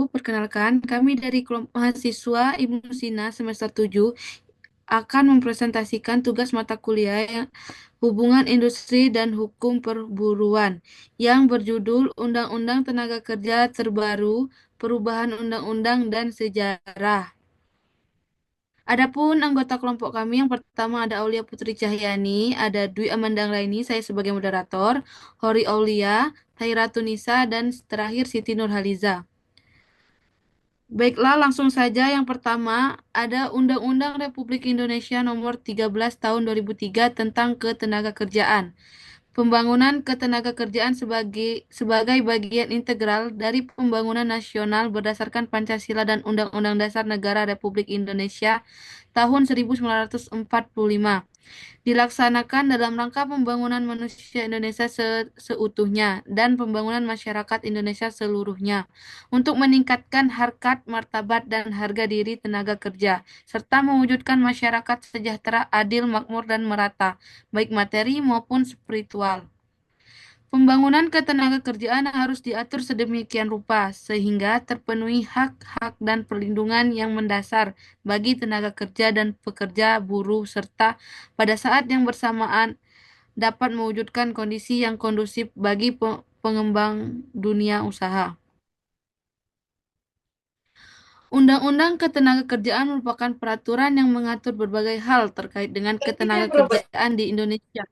Perkenalkan, kami dari kelompok mahasiswa Ibnu Sina semester 7 akan mempresentasikan tugas mata kuliah yang Hubungan Industri dan Hukum Perburuan yang berjudul Undang-Undang Tenaga Kerja Terbaru, Perubahan Undang-Undang dan Sejarah. Adapun anggota kelompok kami yang pertama ada Aulia Putri Cahyani, ada Dwi Amandang Laini, saya sebagai moderator, Hori Aulia, Taira Tunisa, dan terakhir Siti Nurhaliza. Baiklah, langsung saja. Yang pertama, ada Undang-Undang Republik Indonesia Nomor 13 Tahun 2003 tentang Ketenagakerjaan. Pembangunan ketenagakerjaan sebagai bagian integral dari pembangunan nasional berdasarkan Pancasila dan Undang-Undang Dasar Negara Republik Indonesia tahun 1945. Dilaksanakan dalam rangka pembangunan manusia Indonesia seutuhnya dan pembangunan masyarakat Indonesia seluruhnya untuk meningkatkan harkat, martabat, dan harga diri tenaga kerja, serta mewujudkan masyarakat sejahtera, adil, makmur, dan merata, baik materi maupun spiritual. Pembangunan ketenagakerjaan harus diatur sedemikian rupa sehingga terpenuhi hak-hak dan perlindungan yang mendasar bagi tenaga kerja dan pekerja buruh serta pada saat yang bersamaan dapat mewujudkan kondisi yang kondusif bagi pengembang dunia usaha. Undang-Undang Ketenagakerjaan merupakan peraturan yang mengatur berbagai hal terkait dengan ketenagakerjaan di Indonesia.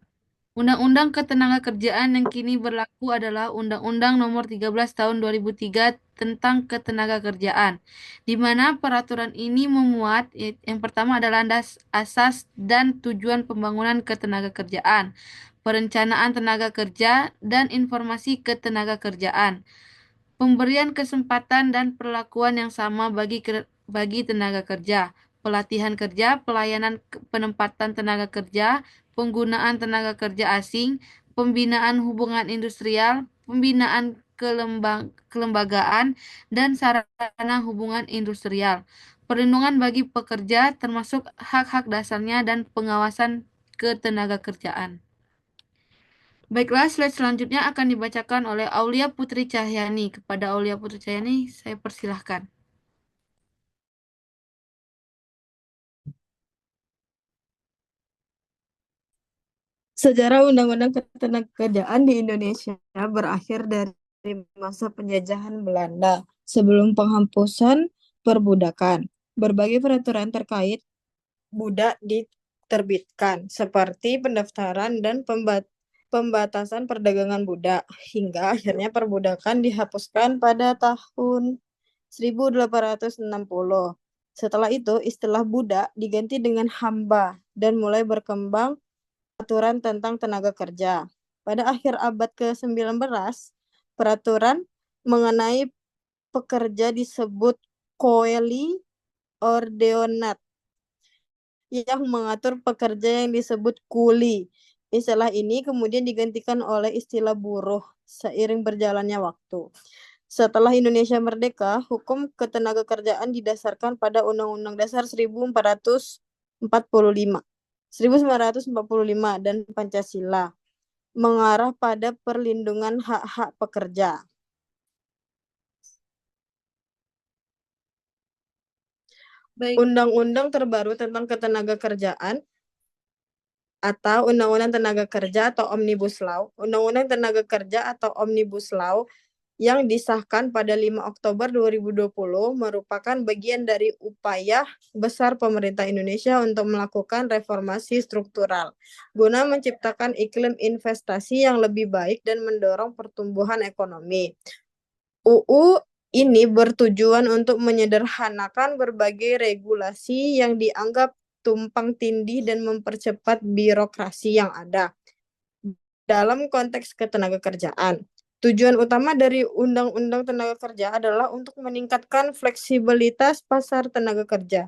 Undang-Undang Ketenagakerjaan yang kini berlaku adalah Undang-Undang Nomor 13 Tahun 2003 tentang Ketenagakerjaan, di mana peraturan ini memuat yang pertama adalah asas dan tujuan pembangunan ketenagakerjaan, perencanaan tenaga kerja, dan informasi ketenagakerjaan, pemberian kesempatan dan perlakuan yang sama bagi tenaga kerja, pelatihan kerja, pelayanan penempatan tenaga kerja, penggunaan tenaga kerja asing, pembinaan hubungan industrial, pembinaan kelembagaan, dan sarana hubungan industrial, perlindungan bagi pekerja termasuk hak-hak dasarnya dan pengawasan ketenaga kerjaan. Baiklah, slide selanjutnya akan dibacakan oleh Aulia Putri Cahyani. Kepada Aulia Putri Cahyani, saya persilahkan. Sejarah Undang-Undang Ketenagakerjaan di Indonesia berakhir dari masa penjajahan Belanda sebelum penghapusan perbudakan. Berbagai peraturan terkait budak diterbitkan, seperti pendaftaran dan pembatasan perdagangan budak, hingga akhirnya perbudakan dihapuskan pada tahun 1860. Setelah itu, istilah budak diganti dengan hamba dan mulai berkembang peraturan tentang tenaga kerja. Pada akhir abad ke-19, peraturan mengenai pekerja disebut Coeli Ordonat yang mengatur pekerja yang disebut kuli. Istilah ini kemudian digantikan oleh istilah buruh seiring berjalannya waktu. Setelah Indonesia merdeka, hukum ketenagakerjaan didasarkan pada Undang-Undang Dasar 1945 dan Pancasila, mengarah pada perlindungan hak-hak pekerja. Baik, Undang-undang terbaru tentang ketenagakerjaan atau Undang-Undang Tenaga Kerja atau Omnibus Law, Undang-Undang Tenaga Kerja atau Omnibus Law yang disahkan pada 5 Oktober 2020 merupakan bagian dari upaya besar pemerintah Indonesia untuk melakukan reformasi struktural guna menciptakan iklim investasi yang lebih baik dan mendorong pertumbuhan ekonomi. UU ini bertujuan untuk menyederhanakan berbagai regulasi yang dianggap tumpang tindih dan mempercepat birokrasi yang ada dalam konteks ketenagakerjaan. Tujuan utama dari Undang-Undang Tenaga Kerja adalah untuk meningkatkan fleksibilitas pasar tenaga kerja,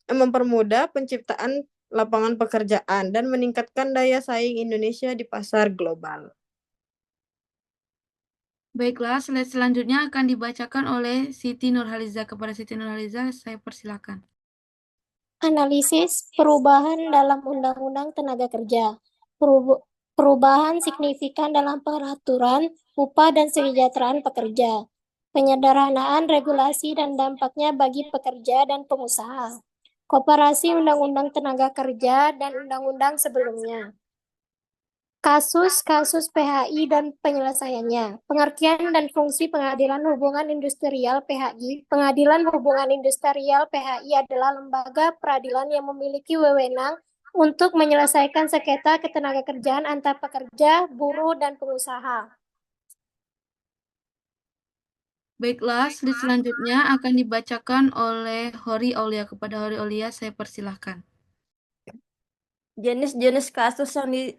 mempermudah penciptaan lapangan pekerjaan, dan meningkatkan daya saing Indonesia di pasar global. baiklah, slide selanjutnya akan dibacakan oleh Siti Nurhaliza. Kepada Siti Nurhaliza, saya persilahkan. Analisis perubahan dalam Undang-Undang Tenaga Kerja. Perubahan signifikan dalam peraturan upah dan kesejahteraan pekerja. penyederhanaan regulasi dan dampaknya bagi pekerja dan pengusaha, Koperasi Undang-Undang Tenaga Kerja dan Undang-Undang sebelumnya. Kasus-kasus PHI dan penyelesaiannya. Pengertian dan fungsi Pengadilan Hubungan Industrial (PHI). Pengadilan Hubungan Industrial (PHI) adalah lembaga peradilan yang memiliki wewenang untuk menyelesaikan sengketa ketenagakerjaan antar pekerja, buruh, dan pengusaha. Baiklah, slide selanjutnya akan dibacakan oleh Hori Aulia. Kepada Hori Aulia, saya persilahkan. Jenis-jenis kasus yang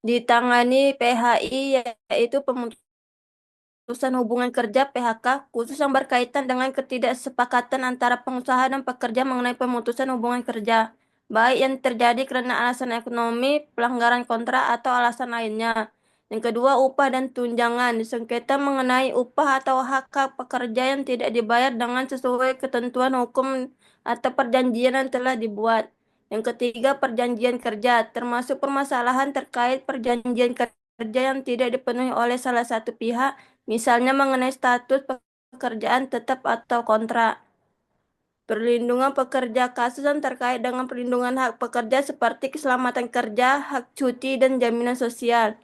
ditangani PHI yaitu pemutusan hubungan kerja (PHK), khusus yang berkaitan dengan ketidaksepakatan antara pengusaha dan pekerja mengenai pemutusan hubungan kerja, baik yang terjadi karena alasan ekonomi, pelanggaran kontrak, atau alasan lainnya. Yang kedua, upah dan tunjangan. Sengketa mengenai upah atau hak pekerja yang tidak dibayar dengan sesuai ketentuan hukum atau perjanjian yang telah dibuat. Yang ketiga, perjanjian kerja, termasuk permasalahan terkait perjanjian kerja yang tidak dipenuhi oleh salah satu pihak, misalnya mengenai status pekerjaan tetap atau kontrak. Perlindungan pekerja, kasus yang terkait dengan perlindungan hak pekerja seperti keselamatan kerja, hak cuti, dan jaminan sosial.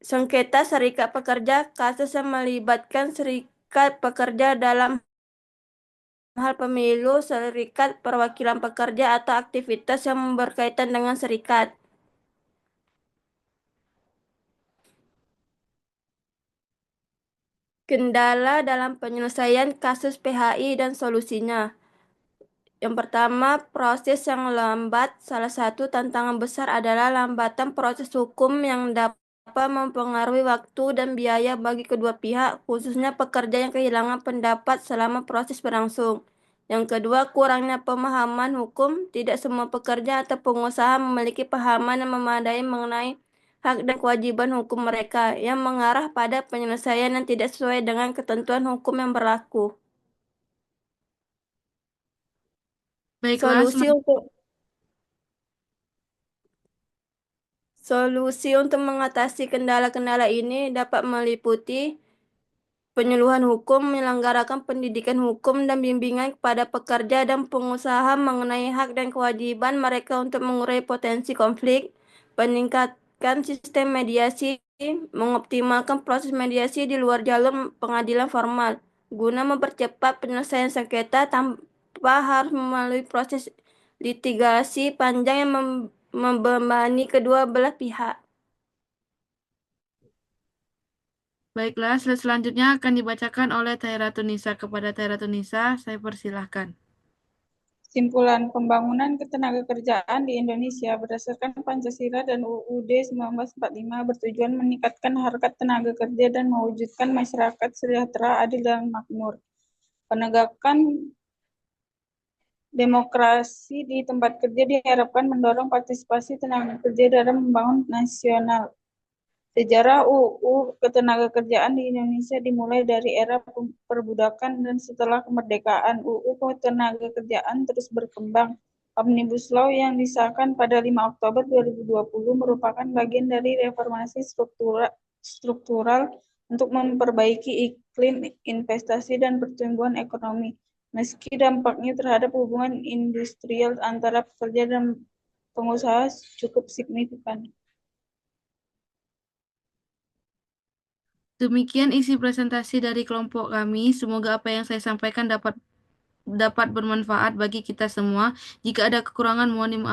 Sengketa serikat pekerja, kasus yang melibatkan serikat pekerja dalam hal pemilu, serikat perwakilan pekerja, atau aktivitas yang berkaitan dengan serikat. Kendala dalam penyelesaian kasus PHI dan solusinya. Yang pertama, proses yang lambat. Salah satu tantangan besar adalah lambatan proses hukum yang dapat mempengaruhi waktu dan biaya bagi kedua pihak, khususnya pekerja yang kehilangan pendapat selama proses berlangsung. Yang kedua, kurangnya pemahaman hukum. Tidak semua pekerja atau pengusaha memiliki pemahaman yang memadai mengenai hak dan kewajiban hukum mereka, yang mengarah pada penyelesaian yang tidak sesuai dengan ketentuan hukum yang berlaku. Baiklah, Solusi untuk mengatasi kendala-kendala ini dapat meliputi penyuluhan hukum, menyelenggarakan pendidikan hukum dan bimbingan kepada pekerja dan pengusaha mengenai hak dan kewajiban mereka untuk mengurai potensi konflik, meningkatkan sistem mediasi, mengoptimalkan proses mediasi di luar jalur pengadilan formal, guna mempercepat penyelesaian sengketa tanpa harus melalui proses litigasi panjang yang membebani kedua belah pihak. Baiklah, slide selanjutnya akan dibacakan oleh Tairatunisa. Kepada Tairatunisa, saya persilahkan. Kesimpulan pembangunan ketenagakerjaan di Indonesia berdasarkan Pancasila dan UUD 1945 bertujuan meningkatkan harkat tenaga kerja dan mewujudkan masyarakat sejahtera, adil, dan makmur. Penegakan demokrasi di tempat kerja diharapkan mendorong partisipasi tenaga kerja dalam membangun nasional. Sejarah UU Ketenagakerjaan di Indonesia dimulai dari era perbudakan dan setelah kemerdekaan. UU Ketenagakerjaan terus berkembang. Omnibus Law yang disahkan pada 5 Oktober 2020 merupakan bagian dari reformasi struktural untuk memperbaiki iklim investasi dan pertumbuhan ekonomi. Meski dampaknya terhadap hubungan industrial antara pekerja dan pengusaha cukup signifikan. Demikian isi presentasi dari kelompok kami. Semoga apa yang saya sampaikan dapat bermanfaat bagi kita semua. Jika ada kekurangan, mohon dimaafkan.